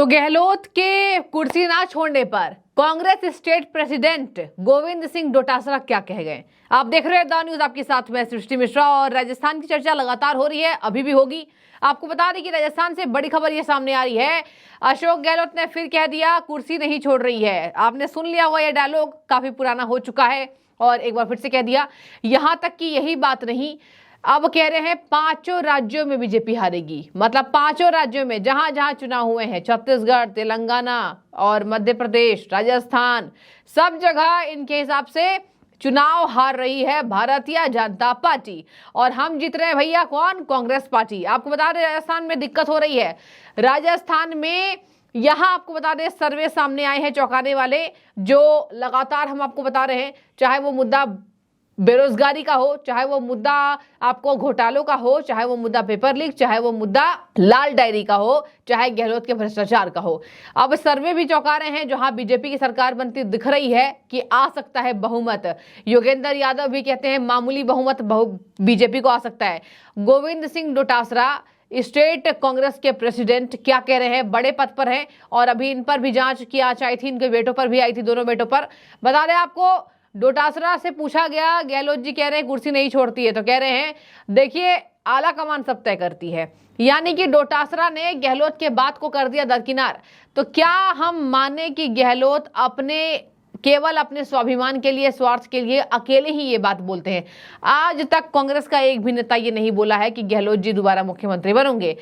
तो गहलोत के कुर्सी ना छोड़ने पर कांग्रेस स्टेट प्रेसिडेंट गोविंद सिंह डोटासरा क्या कह गए। आप देख रहे हैं द न्यूज, आपके साथ मैं सृष्टि मिश्रा। और राजस्थान की चर्चा लगातार हो रही है, अभी भी होगी। आपको बता दें कि राजस्थान से बड़ी खबर ये सामने आ रही है। अशोक गहलोत ने फिर कह दिया कुर्सी नहीं छोड़ रही है। आपने सुन लिया होगा, यह डायलॉग काफी पुराना हो चुका है और एक बार फिर से कह दिया। यहां तक कि यही बात नहीं, अब कह रहे हैं 5 राज्यों में बीजेपी हारेगी। मतलब 5 राज्यों में जहां जहां चुनाव हुए हैं, छत्तीसगढ़, तेलंगाना और मध्य प्रदेश, राजस्थान, सब जगह इनके हिसाब से चुनाव हार रही है भारतीय जनता पार्टी। और हम जीत रहे हैं भैया, कौन? कांग्रेस पार्टी। आपको बता दें राजस्थान में दिक्कत हो रही है। राजस्थान में यहां आपको बता दें सर्वे सामने आए हैं चौंकाने वाले, जो लगातार हम आपको बता रहे हैं। चाहे वो मुद्दा बेरोजगारी का हो, चाहे वो मुद्दा आपको घोटालों का हो, चाहे वो मुद्दा पेपर लीक, चाहे वो मुद्दा लाल डायरी का हो, चाहे गहलोत के भ्रष्टाचार का हो। अब सर्वे भी चौंका रहे हैं। जहां बीजेपी की सरकार बनती दिख रही है कि आ सकता है बहुमत। योगेंद्र यादव भी कहते हैं मामूली बहुमत बीजेपी को आ सकता है। गोविंद सिंह डोटासरा स्टेट कांग्रेस के प्रेसिडेंट क्या कह रहे हैं? बड़े पद पर हैं और अभी इन पर भी जांच की आई थी, इनके बेटों पर भी आई थी, दोनों बेटों पर। बता दें आपको, डोटासरा से पूछा गया, गहलोत जी कह रहे हैं कुर्सी नहीं छोड़ती है, तो कह रहे हैं देखिए आला कमान सब तय करती है। यानी कि डोटासरा ने गहलोत के बात को कर दिया दरकिनार। तो क्या हम माने कि गहलोत केवल अपने स्वाभिमान के लिए, स्वार्थ के लिए अकेले ही ये बात बोलते हैं? आज तक कांग्रेस का एक भी नेता ये नहीं बोला है कि गहलोत जी दोबारा मुख्यमंत्री बनोगे।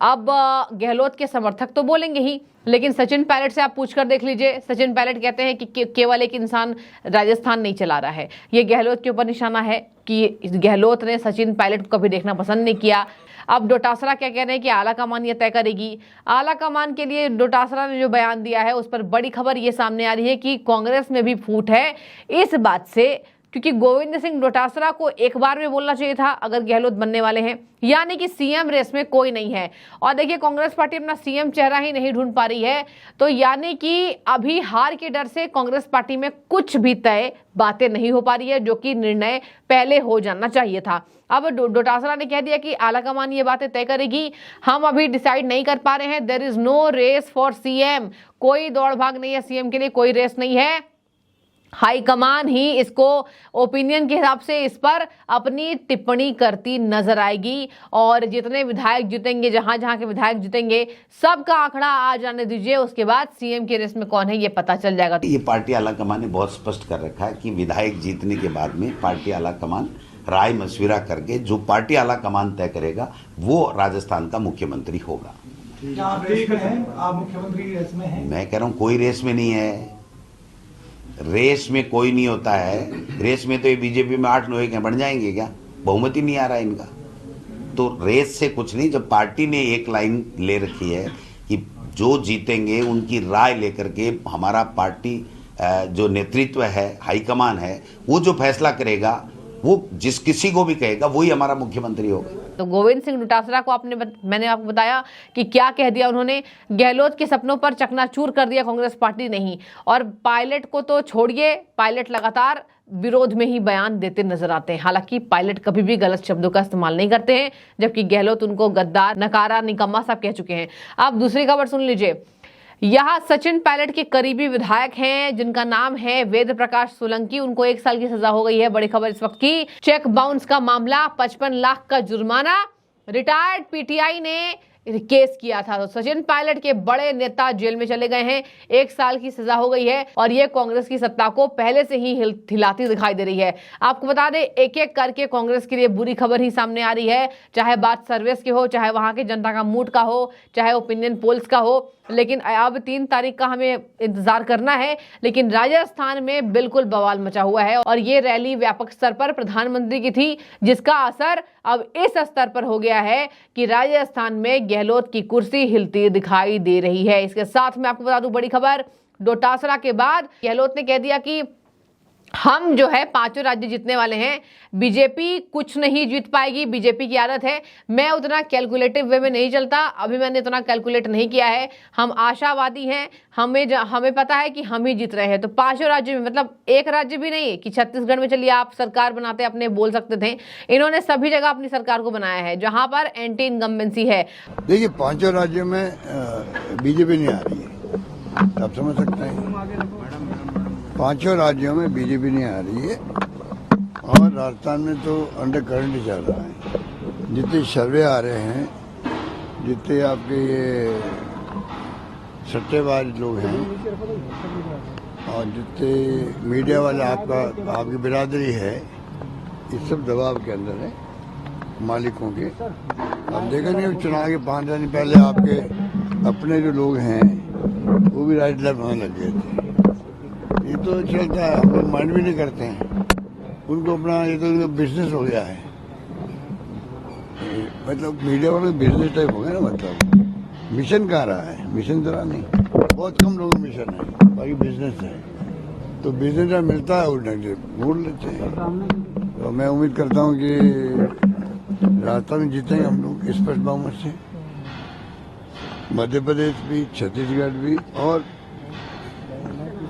अब गहलोत के समर्थक तो बोलेंगे ही, लेकिन सचिन पायलट से आप पूछकर देख लीजिए। सचिन पायलट कहते हैं कि केवल एक इंसान राजस्थान नहीं चला रहा है। ये गहलोत के ऊपर निशाना है कि गहलोत ने सचिन पायलट को कभी देखना पसंद नहीं किया। अब डोटासरा क्या कह रहे हैं कि आला कमान ये तय करेगी। आला कमान के लिए डोटासरा ने जो बयान दिया है उस पर बड़ी खबर ये सामने आ रही है कि कांग्रेस में भी फूट है इस बात से, क्योंकि गोविंद सिंह डोटासरा को एक बार में बोलना चाहिए था अगर गहलोत बनने वाले हैं। यानी कि सीएम रेस में कोई नहीं है। और देखिए कांग्रेस पार्टी अपना सीएम चेहरा ही नहीं ढूंढ पा रही है। तो यानी कि अभी हार के डर से कांग्रेस पार्टी में कुछ भी तय बातें नहीं हो पा रही है, जो कि निर्णय पहले हो जाना चाहिए था। अब डोटासरा ने कह दिया कि आलाकमान ये बातें तय करेगी, हम अभी डिसाइड नहीं कर पा रहे हैं। There is no race for CM, कोई दौड़ भाग नहीं है सीएम के लिए, कोई रेस नहीं है। हाईकमान ही इसको ओपिनियन के हिसाब से इस पर अपनी टिप्पणी करती नजर आएगी। और जितने विधायक जीतेंगे, जहां जहां के विधायक जीतेंगे, सबका आंकड़ा आ जाने दीजिए, उसके बाद सीएम के रेस में कौन है ये पता चल जाएगा। ये पार्टी आलाकमान ने बहुत स्पष्ट कर रखा है कि विधायक जीतने के बाद में पार्टी आलाकमान राय मशविरा करके जो पार्टी आलाकमान तय करेगा वो राजस्थान का मुख्यमंत्री होगा। आप रेस में हैं? आप मुख्यमंत्री रेस में हैं? मैं कह रहा हूँ कोई रेस में नहीं है। रेस में कोई नहीं होता है। रेस में तो ये बीजेपी में 8-9 के बढ़ जाएंगे क्या? बहुमत ही नहीं आ रहा है इनका। तो रेस से कुछ नहीं। जब पार्टी ने एक लाइन ले रखी है कि जो जीतेंगे उनकी राय लेकर के हमारा पार्टी जो नेतृत्व है, हाईकमान है, वो जो फैसला करेगा, वो जिस किसी को भी कहेगा वही हमारा मुख्यमंत्री होगा। तो गोविंद सिंह डोटासरा को मैंने आपको बताया कि क्या कह दिया उन्होंने। गहलोत के सपनों पर चकनाचूर कर दिया कांग्रेस पार्टी नहीं। और पायलट को तो छोड़िए, पायलट लगातार विरोध में ही बयान देते नजर आते हैं। हालांकि पायलट कभी भी गलत शब्दों का इस्तेमाल नहीं करते हैं, जबकि गहलोत उनको गद्दार, नकारा, निकम्मा सब कह चुके हैं। अब दूसरी खबर सुन लीजिए। यहाँ सचिन पायलट के करीबी विधायक हैं जिनका नाम है वेद प्रकाश सोलंकी, उनको 1 साल की सजा हो गई है। बड़ी खबर इस वक्त की, चेक बाउंस का मामला, 55 लाख का जुर्माना, रिटायर्ड पीटीआई ने केस किया था। तो सचिन पायलट के बड़े नेता जेल में चले गए हैं, 1 साल की सजा हो गई है। और ये कांग्रेस की सत्ता को पहले से ही हिलाती दिखाई दे रही है। आपको बता दें एक एक करके कांग्रेस के लिए बुरी खबर ही सामने आ रही है, चाहे बात सर्विस की हो, चाहे वहां के जनता का मूड का हो, चाहे ओपिनियन पोल्स का हो। लेकिन अब 3 तारीख का हमें इंतजार करना है। लेकिन राजस्थान में बिल्कुल बवाल मचा हुआ है और ये रैली व्यापक स्तर पर प्रधानमंत्री की थी, जिसका असर अब इस स्तर पर हो गया है कि राजस्थान में गहलोत की कुर्सी हिलती दिखाई दे रही है। इसके साथ मैं आपको बता दूं बड़ी खबर, डोटासरा के बाद गहलोत ने कह दिया कि हम जो है पांचों राज्य जीतने वाले हैं, बीजेपी कुछ नहीं जीत पाएगी, बीजेपी की आदत है। मैं उतना कैलकुलेटिव वे में नहीं चलता, अभी मैंने उतना कैलकुलेट नहीं किया है। हम आशावादी हैं, हमें पता है कि हम ही जीत रहे हैं। तो पांचों राज्यों में, मतलब एक राज्य भी नहीं है कि छत्तीसगढ़ में चलिए आप सरकार बनाते अपने बोल सकते थे, इन्होंने सभी जगह अपनी सरकार को बनाया है जहां पर एंटी इनकम्बेंसी है। देखिए, पांचों राज्यों में बीजेपी नहीं आ रही है, आप समझ सकते हैं। पांचों राज्यों में बीजेपी नहीं आ रही है और राजस्थान में तो अंडर करंट ही चल रहा है। जितने सर्वे आ रहे हैं, जितने आपके ये सट्टेबाज लोग हैं और जितने मीडिया वाले आपकी बिरादरी है, इस सब दबाव के अंदर है मालिकों के। आप देखेंगे चुनाव के 5 दिन पहले आपके अपने जो लोग हैं वो भी राइट लेफ्ट होने लग गए थे। ये तो चलता है, हम लोग माइंड भी नहीं करते हैं उनको अपना, ये तो उनका बिजनेस हो गया है। मतलब मीडिया वालों का बिजनेस टाइप हो गया ना। मतलब मिशन कहाँ रहा है, मिशन तो रहा नहीं, बहुत कम लोगों का मिशन है, बाकी बिजनेस है। तो बिजनेस जब मिलता है उठने भूल लेते हैं। तो मैं उम्मीद करता हूँ कि राजस्थान में जीतेंगे हम लोग स्पष्ट बहुमत से, मध्य प्रदेश भी, छत्तीसगढ़ भी और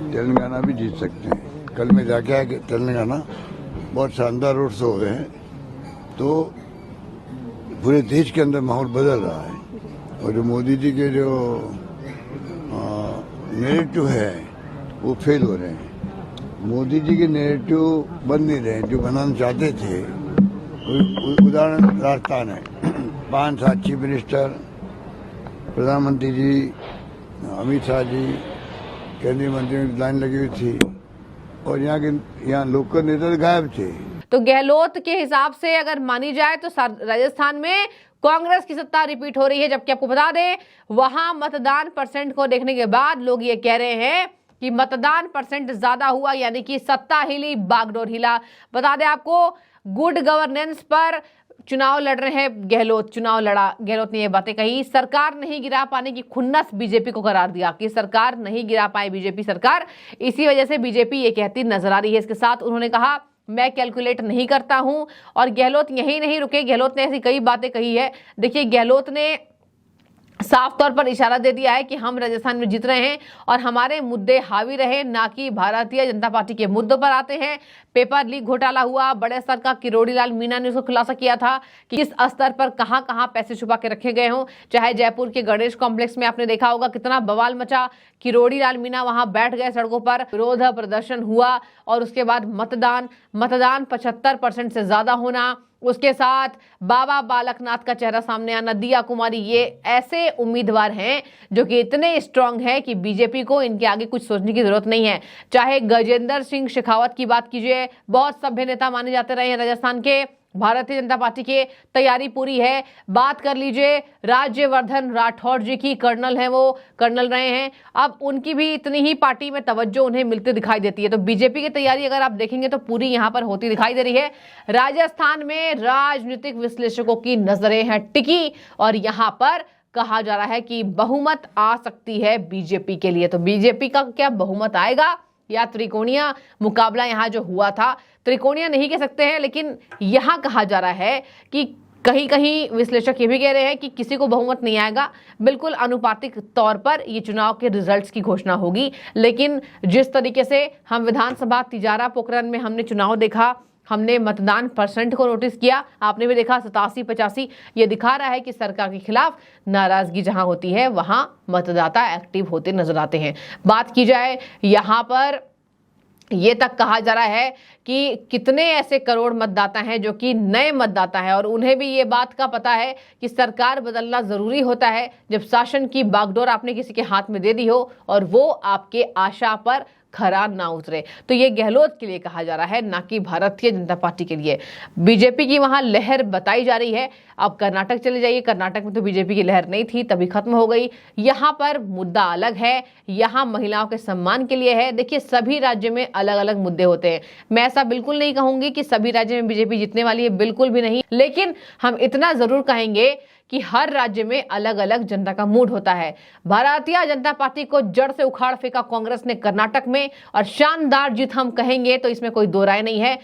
तेलंगाना भी जीत सकते हैं। कल मैं जाके आया कि तेलंगाना बहुत शानदार रोड शो हो रहे हैं, तो पूरे देश के अंदर माहौल बदल रहा है। और जो मोदी जी के जो नैरेटिव है वो फेल हो रहे हैं। मोदी जी के नैरेटिव बन नहीं रहे जो बनाना चाहते थे। उदाहरण राजस्थान है, 5-7 चीफ मिनिस्टर, प्रधानमंत्री जी, अमित शाह जी, केंद्रीय मंत्रियों की लाइन लगी हुई थी और यहाँ लोकल नेता गायब थे। तो गहलोत के हिसाब से अगर मानी जाए तो राजस्थान में कांग्रेस की सत्ता रिपीट हो रही है, जबकि आपको बता दें वहां मतदान परसेंट को देखने के बाद लोग ये कह रहे हैं कि मतदान परसेंट ज्यादा हुआ, यानी कि सत्ता हिली, बागडोर हिला। बता दें आपको, गुड गवर्नेंस पर चुनाव लड़ रहे हैं गहलोत, चुनाव लड़ा गहलोत ने ये बातें कही। सरकार नहीं गिरा पाने की खुन्नस बीजेपी को करार दिया कि सरकार नहीं गिरा पाए बीजेपी सरकार, इसी वजह से बीजेपी ये कहती नजर आ रही है। इसके साथ उन्होंने कहा मैं कैलकुलेट नहीं करता हूं। और गहलोत यही नहीं रुके, गहलोत ने ऐसी कई बातें कही है। देखिए, गहलोत ने साफ तौर पर इशारा दे दिया है कि हम राजस्थान में जीत रहे हैं और हमारे मुद्दे हावी रहे, ना कि भारतीय जनता पार्टी के मुद्दों पर आते हैं। पेपर लीक घोटाला हुआ, बड़े स्तर का, किरोड़ी लाल मीणा ने उसको खुलासा किया था कि किस स्तर पर कहां कहां पैसे छुपा के रखे गए हों। चाहे जयपुर के गणेश कॉम्प्लेक्स में आपने देखा होगा कितना बवाल मचा, किरोड़ी लाल मीणा वहां बैठ गए सड़कों पर, विरोध प्रदर्शन हुआ और उसके बाद मतदान 75% से ज्यादा होना, उसके साथ बाबा बालकनाथ का चेहरा सामने आना, दिया कुमारी, ये ऐसे उम्मीदवार हैं जो कि इतने स्ट्रांग हैं कि बीजेपी को इनके आगे कुछ सोचने की जरूरत नहीं है। चाहे गजेंद्र सिंह शेखावत की बात कीजिए, बहुत सभ्य नेता माने जाते रहे हैं राजस्थान के, भारतीय जनता पार्टी की तैयारी पूरी है। बात कर लीजिए राज्यवर्धन राठौड़ जी की, कर्नल हैं, वो कर्नल रहे हैं, अब उनकी भी इतनी ही पार्टी में तवज्जो उन्हें मिलती दिखाई देती है। तो बीजेपी की तैयारी अगर आप देखेंगे तो पूरी यहां पर होती दिखाई दे रही है। राजस्थान में राजनीतिक विश्लेषकों की नजरें हैं टिकी और यहां पर कहा जा रहा है कि बहुमत आ सकती है बीजेपी के लिए। तो बीजेपी का क्या बहुमत आएगा या त्रिकोणीय मुकाबला यहां जो हुआ था, त्रिकोणीय नहीं कह सकते हैं, लेकिन यहां कहा जा रहा है कि कहीं कहीं विश्लेषक ये भी कह रहे हैं कि किसी को बहुमत नहीं आएगा, बिल्कुल अनुपातिक तौर पर ये चुनाव के रिजल्ट्स की घोषणा होगी। लेकिन जिस तरीके से हम विधानसभा तिजारा पोखरण में हमने चुनाव देखा, हमने मतदान परसेंट को नोटिस किया, आपने भी देखा 87-85, ये दिखा रहा है कि सरकार के खिलाफ नाराजगी जहां होती है वहां मतदाता एक्टिव होते नजर आते हैं। बात की जाए यहां पर, ये तक कहा जा रहा है कि कितने ऐसे करोड़ मतदाता हैं जो कि नए मतदाता हैं और उन्हें भी ये बात का पता है कि सरकार बदलना जरूरी होता है जब शासन की बागडोर आपने किसी के हाथ में दे दी हो और वो आपके आशा पर खरा ना उतरे। तो ये गहलोत के लिए कहा जा रहा है, ना कि भारतीय जनता पार्टी के लिए। बीजेपी की वहां लहर बताई जा रही है। अब कर्नाटक चले जाइए, कर्नाटक में तो बीजेपी की लहर नहीं थी, तभी खत्म हो गई। यहां पर मुद्दा अलग है, यहां महिलाओं के सम्मान के लिए है। देखिए, सभी राज्यों में अलग अलग मुद्दे होते हैं। मैं ऐसा बिल्कुल नहीं कहूंगी कि सभी राज्यों में बीजेपी जीतने वाली है, बिल्कुल भी नहीं, लेकिन हम इतना जरूर कहेंगे कि हर राज्य में अलग अलग जनता का मूड होता है। भारतीय जनता पार्टी को जड़ से उखाड़ फेंका कांग्रेस ने कर्नाटक में, और शानदार जीत हम कहेंगे तो इसमें कोई दो राय नहीं है।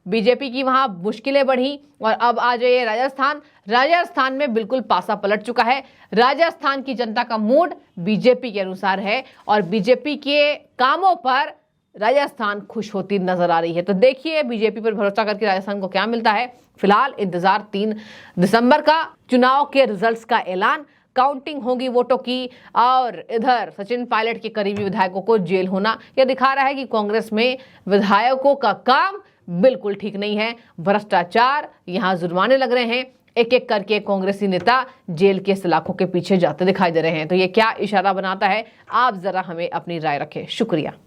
बीजेपी की वहां मुश्किलें बढ़ी, और अब आ जाइए राजस्थान में बिल्कुल पासा पलट चुका है। राजस्थान की जनता का मूड बीजेपी के अनुसार है, और बीजेपी के कामों पर राजस्थान खुश होती नजर आ रही है। तो देखिए बीजेपी पर भरोसा करके राजस्थान को क्या मिलता है। फिलहाल इंतजार 3 दिसंबर का, चुनाव के रिजल्ट्स का ऐलान, काउंटिंग होगी वोटों की, और इधर सचिन पायलट के करीबी विधायकों को जेल होना, यह दिखा रहा है कि कांग्रेस में विधायकों का काम बिल्कुल ठीक नहीं है। भ्रष्टाचार, यहां जुर्माने लग रहे हैं, एक एक करके कांग्रेसी नेता जेल के सलाखों के पीछे जाते दिखाई दे रहे हैं। तो ये क्या इशारा बनाता है, आप जरा हमें अपनी राय रखें। शुक्रिया।